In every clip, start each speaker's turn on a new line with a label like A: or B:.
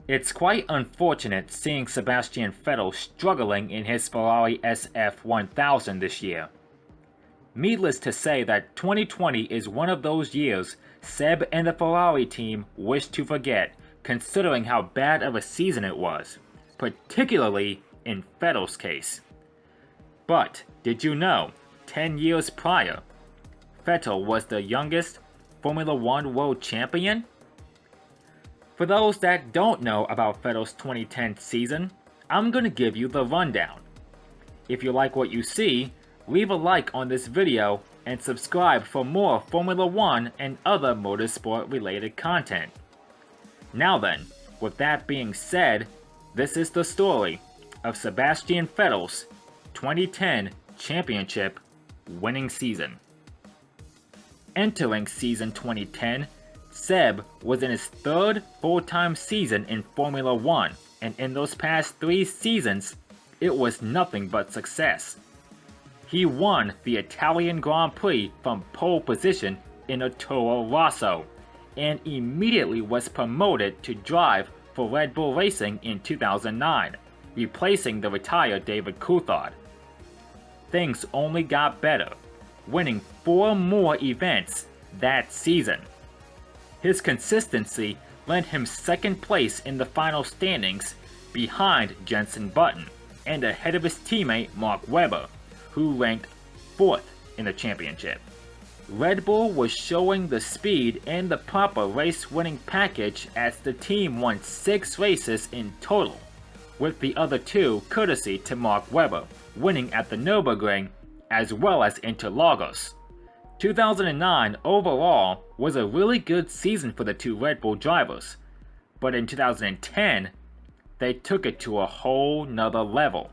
A: It's quite unfortunate seeing Sebastian Vettel struggling in his Ferrari SF1000 this year. Needless to say that 2020 is one of those years Seb and the Ferrari team wish to forget, considering how bad of a season it was, particularly in Vettel's case. But did you know, 10 years prior, Vettel was the youngest Formula One world champion? For those that don't know about Vettel's 2010 season, I'm gonna give you the rundown. If you like what you see, leave a like on this video and subscribe for more Formula One and other motorsport related content. Now then, with that being said, this is the story of Sebastian Vettel's 2010 championship winning season. Entering season 2010, Seb was in his third full-time season in Formula One, and in those past 3 seasons, it was nothing but success. He won the Italian Grand Prix from pole position in a Toro Rosso, and immediately was promoted to drive for Red Bull Racing in 2009, replacing the retired David Coulthard. Things only got better, winning 4 more events that season. His consistency lent him second place in the final standings behind Jenson Button and ahead of his teammate Mark Webber, who ranked 4th in the championship. Red Bull was showing the speed and the proper race-winning package as the team won 6 races in total, with the other 2 courtesy to Mark Webber, winning at the Nürburgring as well as Interlagos. 2009 overall was a really good season for the 2 Red Bull drivers, but in 2010, they took it to a whole nother level.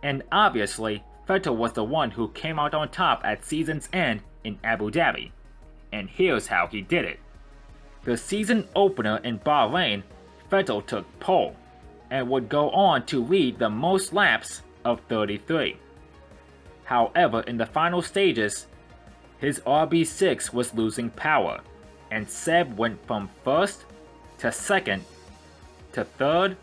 A: And obviously, Vettel was the one who came out on top at season's end in Abu Dhabi, and here's how he did it. The season opener in Bahrain, Vettel took pole, and would go on to lead the most laps of 33. However, in the final stages, his RB6 was losing power, and Seb went from 1st to 2nd to 3rd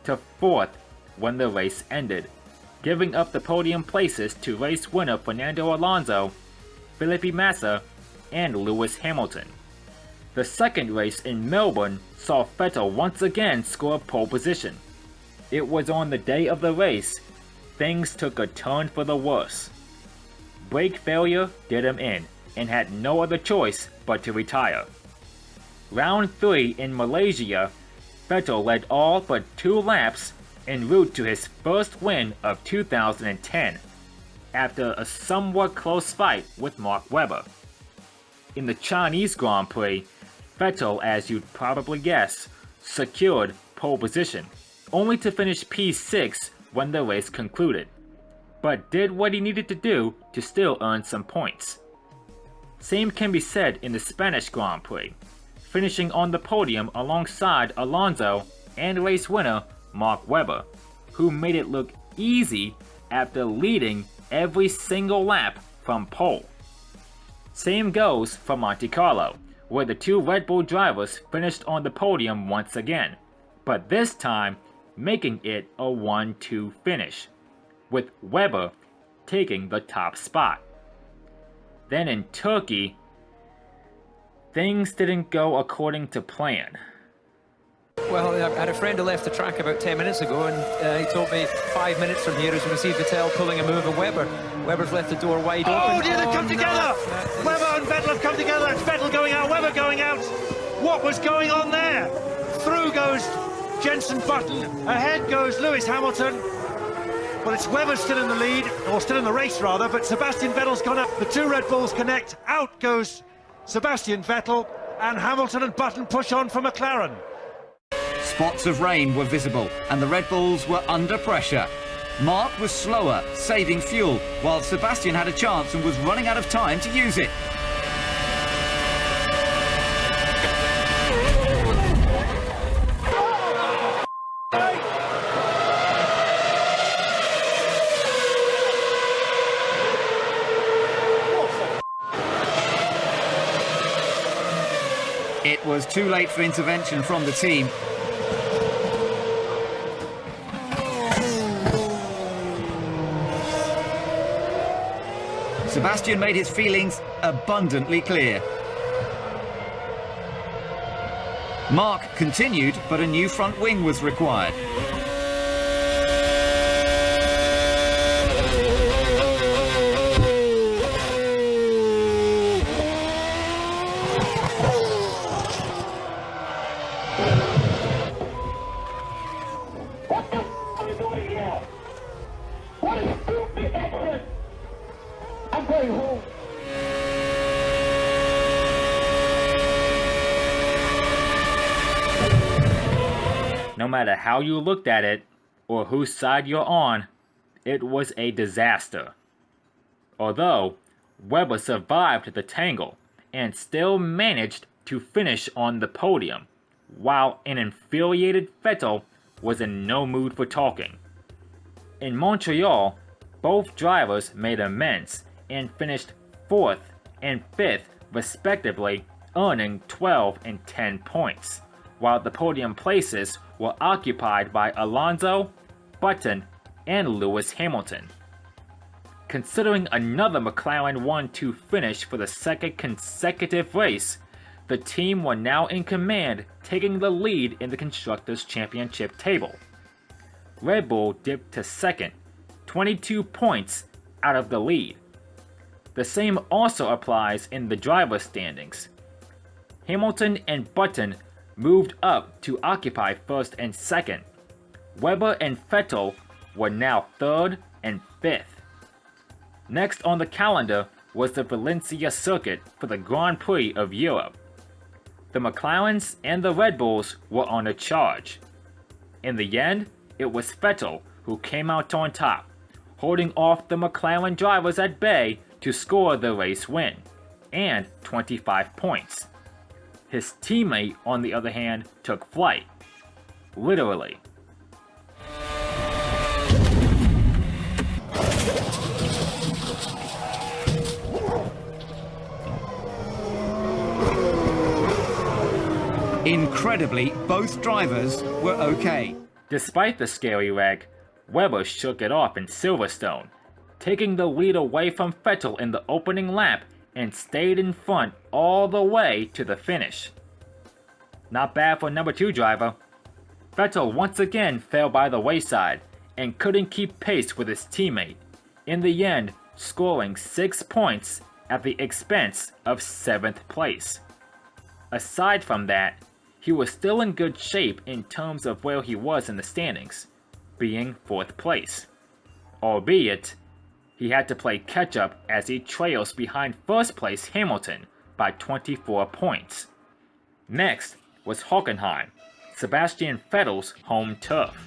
A: to 4th when the race ended, giving up the podium places to race winner Fernando Alonso, Felipe Massa, and Lewis Hamilton. The second race in Melbourne saw Vettel once again score pole position. It was on the day of the race, things took a turn for the worse. Brake failure did him in, and had no other choice but to retire. Round 3 in Malaysia, Vettel led all but 2 laps en route to his first win of 2010, after a somewhat close fight with Mark Webber. In the Chinese Grand Prix, Vettel, as you'd probably guess, secured pole position, only to finish P6 when the race concluded, but did what he needed to do to still earn some points. Same can be said in the Spanish Grand Prix, finishing on the podium alongside Alonso and race winner Mark Webber, who made it look easy after leading every single lap from pole. Same goes for Monte Carlo, where the 2 Red Bull drivers finished on the podium once again, but this time making it a 1-2 finish, with Webber taking the top spot. Then in Turkey, things didn't go according to plan.
B: Well, I had a friend who left the track about 10 minutes ago, and he told me 5 minutes from here is when we see Vettel pulling a move of Webber. Webber's left the door wide open.
C: Oh dear, they've come together! Webber and Vettel have come together. It's Vettel going out, Webber going out. What was going on there? Through goes Jenson Button, ahead goes Lewis Hamilton. Well, it's Webber still in the lead, or still in the race rather, but Sebastian Vettel's gone up. The 2 Red Bulls connect, out goes Sebastian Vettel, and Hamilton and Button push on for McLaren.
D: Spots of rain were visible and the Red Bulls were under pressure. Mark was slower, saving fuel, while Sebastian had a chance and was running out of time to use it. It was too late for intervention from the team. Sebastian made his feelings abundantly clear. Mark continued, but a new front wing was required.
A: No matter how you looked at it, or whose side you're on, it was a disaster. Although, Webber survived the tangle and still managed to finish on the podium, while an infuriated Vettel was in no mood for talking. In Montreal, both drivers made amends and finished 4th and 5th respectively, earning 12 and 10 points, while the podium places were occupied by Alonso, Button, and Lewis Hamilton. Considering another McLaren 1-2 finish for the second consecutive race, the team were now in command, taking the lead in the Constructors' Championship table. Red Bull dipped to second, 22 points out of the lead. The same also applies in the driver standings. Hamilton and Button moved up to occupy first and second. Webber and Vettel were now third and fifth. Next on the calendar was the Valencia circuit for the Grand Prix of Europe. The McLarens and the Red Bulls were on a charge. In the end, it was Vettel who came out on top, holding off the McLaren drivers at bay to score the race win, and 25 points. His teammate, on the other hand, took flight. Literally.
D: Incredibly, both drivers were okay.
A: Despite the scary wreck, Webber shook it off in Silverstone, taking the lead away from Vettel in the opening lap and stayed in front all the way to the finish. Not bad for number 2 driver. Vettel once again fell by the wayside and couldn't keep pace with his teammate, in the end scoring 6 points at the expense of 7th place. Aside from that, he was still in good shape in terms of where he was in the standings, being 4th place. Albeit, he had to play catch-up as he trails behind first place Hamilton by 24 points. Next was Hockenheim, Sebastian Vettel's home turf.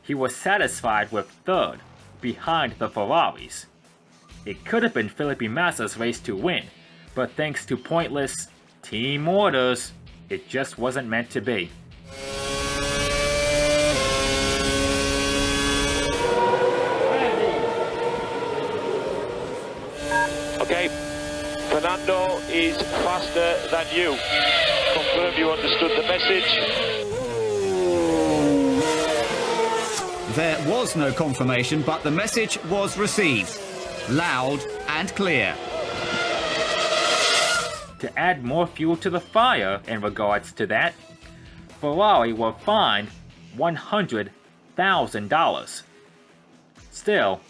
A: He was satisfied with 3rd, behind the Ferraris. It could have been Felipe Massa's race to win, but thanks to pointless team orders, it just wasn't meant to be.
C: Okay, Fernando is faster than you. Confirm you understood the message.
D: There was no confirmation, but the message was received. Loud and clear.
A: To add more fuel to the fire in regards to that, Ferrari were fined $100,000. Still,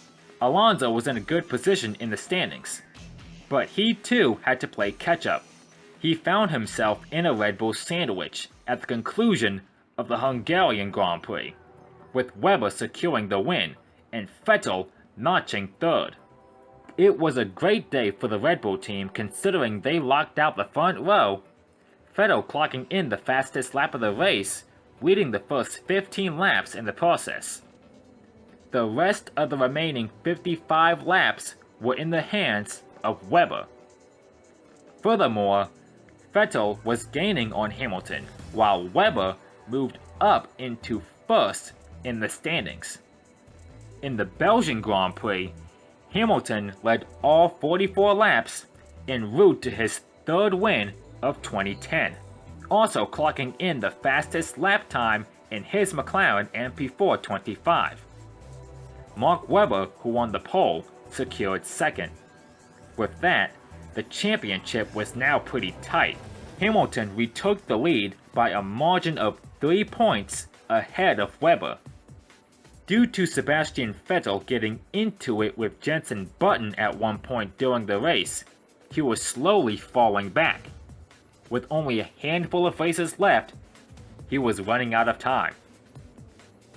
A: Alonso was in a good position in the standings, but he too had to play catch-up. He found himself in a Red Bull sandwich at the conclusion of the Hungarian Grand Prix, with Webber securing the win and Vettel notching 3rd. It was a great day for the Red Bull team considering they locked out the front row, Vettel clocking in the fastest lap of the race, leading the first 15 laps in the process. The rest of the remaining 55 laps were in the hands of Webber. Furthermore, Vettel was gaining on Hamilton, while Webber moved up into first in the standings. In the Belgian Grand Prix, Hamilton led all 44 laps en route to his 3rd win of 2010, also clocking in the fastest lap time in his McLaren MP4 25. Mark Webber, who won the pole, secured 2nd. With that, the championship was now pretty tight. Hamilton retook the lead by a margin of 3 points ahead of Webber. Due to Sebastian Vettel getting into it with Jenson Button at one point during the race, he was slowly falling back. With only a handful of races left, he was running out of time.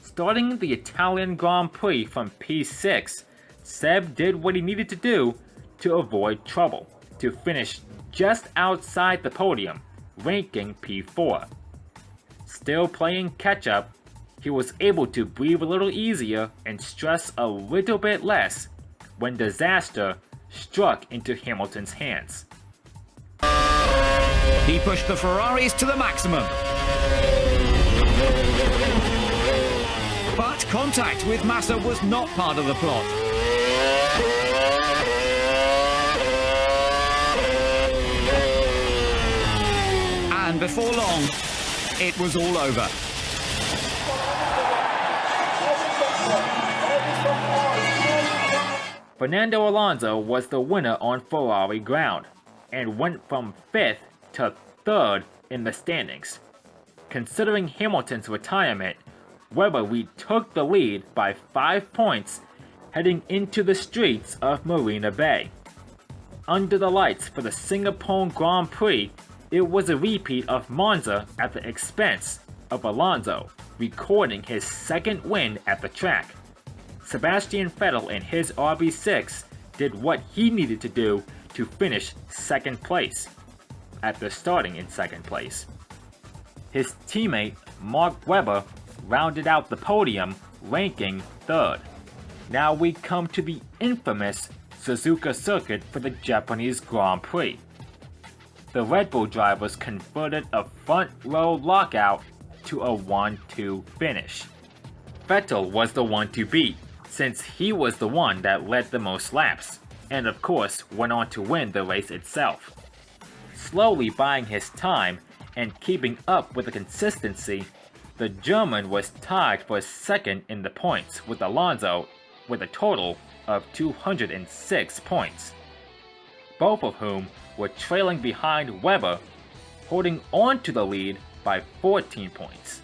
A: Starting the Italian Grand Prix from P6, Seb did what he needed to do to avoid trouble, to finish just outside the podium, ranking P4. Still playing catch-up, he was able to breathe a little easier and stress a little bit less when disaster struck into Hamilton's hands.
D: He pushed the Ferraris to the maximum. But contact with Massa was not part of the plot. And before long, it was all over.
A: Fernando Alonso was the winner on Ferrari ground, and went from 5th to 3rd in the standings. Considering Hamilton's retirement, Webber retook the lead by 5 points heading into the streets of Marina Bay. Under the lights for the Singapore Grand Prix, it was a repeat of Monza at the expense of Alonso, recording his 2nd win at the track. Sebastian Vettel in his RB6 did what he needed to do to finish 2nd place, after starting in 2nd place. His teammate Mark Webber rounded out the podium, ranking 3rd. Now we come to the infamous Suzuka circuit for the Japanese Grand Prix. The Red Bull drivers converted a front row lockout to a 1-2 finish. Vettel was the one to beat, since he was the one that led the most laps, and of course went on to win the race itself. Slowly buying his time and keeping up with the consistency, the German was tied for 2nd in the points with Alonso with a total of 206 points, both of whom were trailing behind Webber, holding on to the lead by 14 points.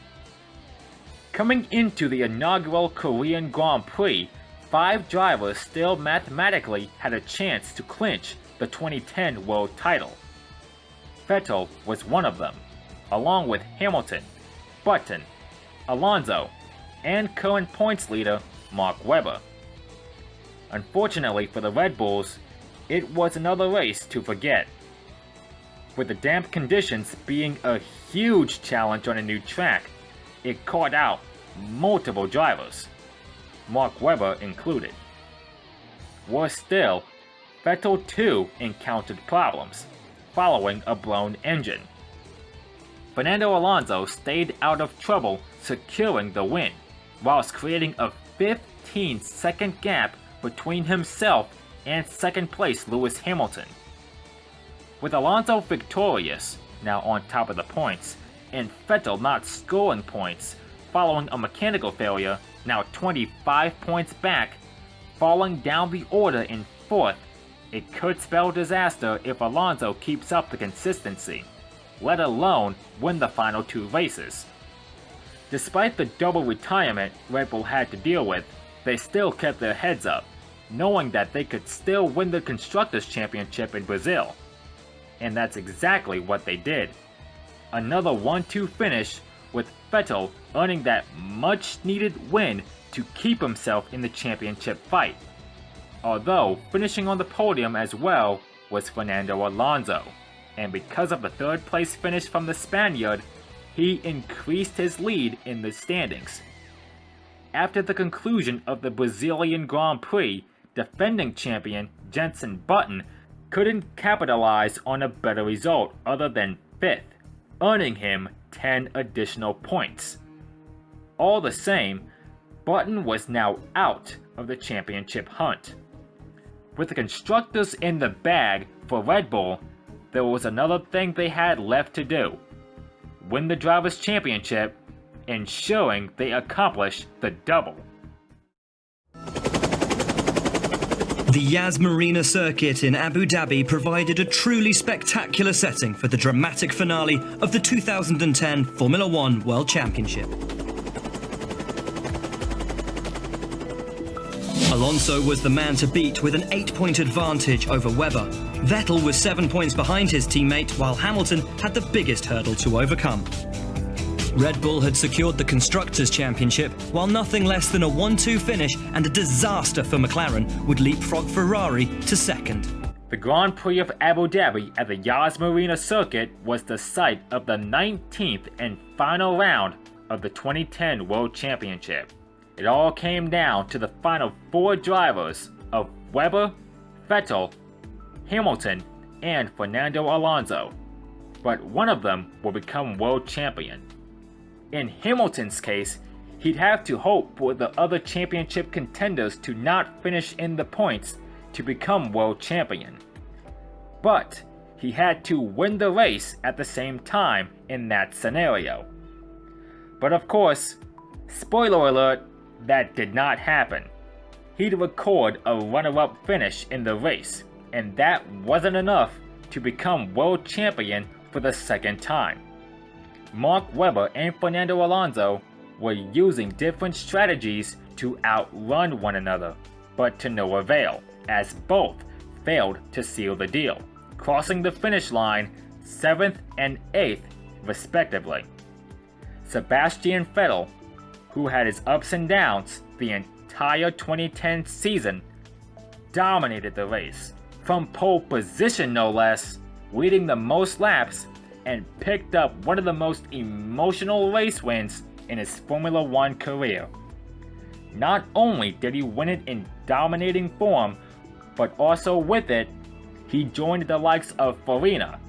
A: Coming into the inaugural Korean Grand Prix, 5 drivers still mathematically had a chance to clinch the 2010 world title. Vettel was one of them, along with Hamilton, Button, Alonso, and current points leader Mark Webber. Unfortunately for the Red Bulls, it was another race to forget. With the damp conditions being a huge challenge on a new track, it caught out multiple drivers, Mark Webber included. Worse still, Vettel too encountered problems, following a blown engine. Fernando Alonso stayed out of trouble, securing the win, whilst creating a 15-second gap between himself and 2nd place Lewis Hamilton. With Alonso victorious, now on top of the points, and Vettel not scoring points following a mechanical failure, now 25 points back, falling down the order in 4th, it could spell disaster if Alonso keeps up the consistency, let alone win the final 2 races. Despite the double retirement Red Bull had to deal with, they still kept their heads up, knowing that they could still win the Constructors' Championship in Brazil. And that's exactly what they did. Another 1-2 finish, with Vettel earning that much-needed win to keep himself in the championship fight. Although finishing on the podium as well was Fernando Alonso, and because of the 3rd place finish from the Spaniard, he increased his lead in the standings. After the conclusion of the Brazilian Grand Prix, defending champion Jenson Button couldn't capitalize on a better result other than 5th, earning him 10 additional points. All the same, Button was now out of the championship hunt. With the Constructors in the bag for Red Bull, there was another thing they had left to do: win the Drivers' Championship, ensuring they accomplish the double.
E: The Yas Marina circuit in Abu Dhabi provided a truly spectacular setting for the dramatic finale of the 2010 Formula One World Championship. Alonso was the man to beat with an 8-point advantage over Webber. Vettel was 7 points behind his teammate, while Hamilton had the biggest hurdle to overcome. Red Bull had secured the Constructors' Championship, while nothing less than a 1-2 finish and a disaster for McLaren would leapfrog Ferrari to second.
A: The Grand Prix of Abu Dhabi at the Yas Marina circuit was the site of the 19th and final round of the 2010 World Championship. It all came down to the final 4 drivers of Webber, Vettel, Hamilton, and Fernando Alonso, but one of them will become world champion. In Hamilton's case, he'd have to hope for the other championship contenders to not finish in the points to become world champion. But he had to win the race at the same time in that scenario. But of course, spoiler alert, that did not happen. He'd record a runner-up finish in the race, and that wasn't enough to become world champion for the second time. Mark Webber and Fernando Alonso were using different strategies to outrun one another, but to no avail, as both failed to seal the deal, crossing the finish line 7th and 8th respectively. Sebastian Vettel, who had his ups and downs the entire 2010 season, dominated the race, from pole position no less, leading the most laps and picked up one of the most emotional race wins in his Formula One career. Not only did he win it in dominating form, but also with it, he joined the likes of Farina,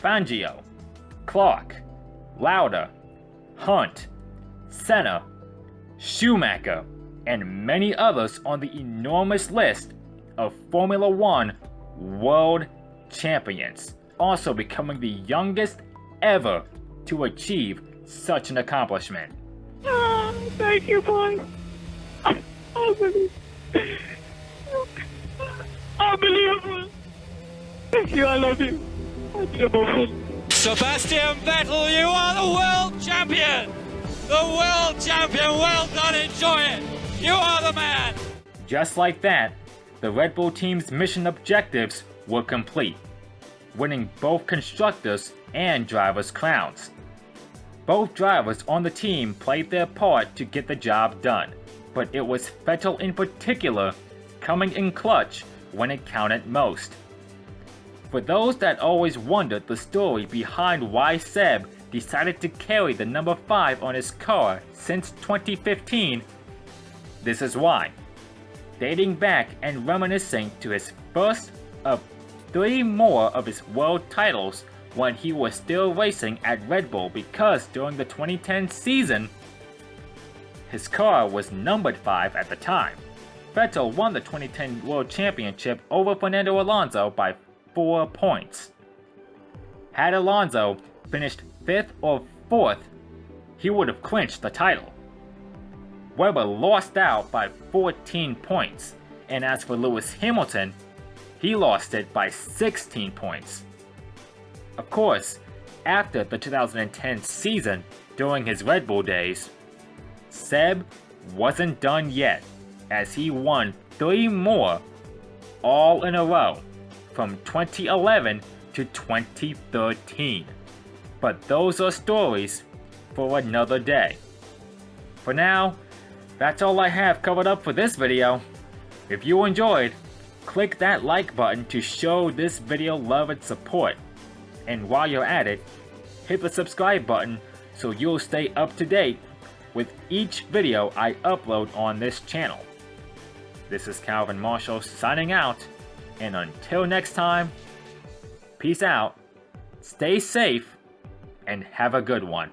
A: Fangio, Clark, Lauda, Hunt, Senna, Schumacher, and many others on the enormous list of Formula One world champions, also becoming the youngest ever to achieve such an accomplishment.
F: Thank you, boy. Unbelievable. Thank you, I love you.
G: Sebastian Vettel, you are the world champion! The world champion, well done, enjoy it! You are the man!
A: Just like that, the Red Bull team's mission objectives were complete, winning both constructors and drivers' crowns. Both drivers on the team played their part to get the job done, but it was Vettel in particular coming in clutch when it counted most. For those that always wondered the story behind why Seb decided to carry the number 5 on his car since 2015, this is why. Dating back and reminiscing to his first of 3 more of his world titles when he was still racing at Red Bull, because during the 2010 season, his car was numbered 5 at the time. Vettel won the 2010 World Championship over Fernando Alonso by 4 points. Had Alonso finished 5th or 4th, he would have clinched the title. Webber lost out by 14 points, and as for Lewis Hamilton, he lost it by 16 points. Of course, after the 2010 season, during his Red Bull days, Seb wasn't done yet, as he won 3 more, all in a row, from 2011 to 2013. But those are stories for another day. For now, that's all I have covered up for this video. If you enjoyed, click that like button to show this video love and support. And while you're at it, hit the subscribe button so you'll stay up to date with each video I upload on this channel. This is Calvin Marshall signing out, and until next time, peace out, stay safe, and have a good one.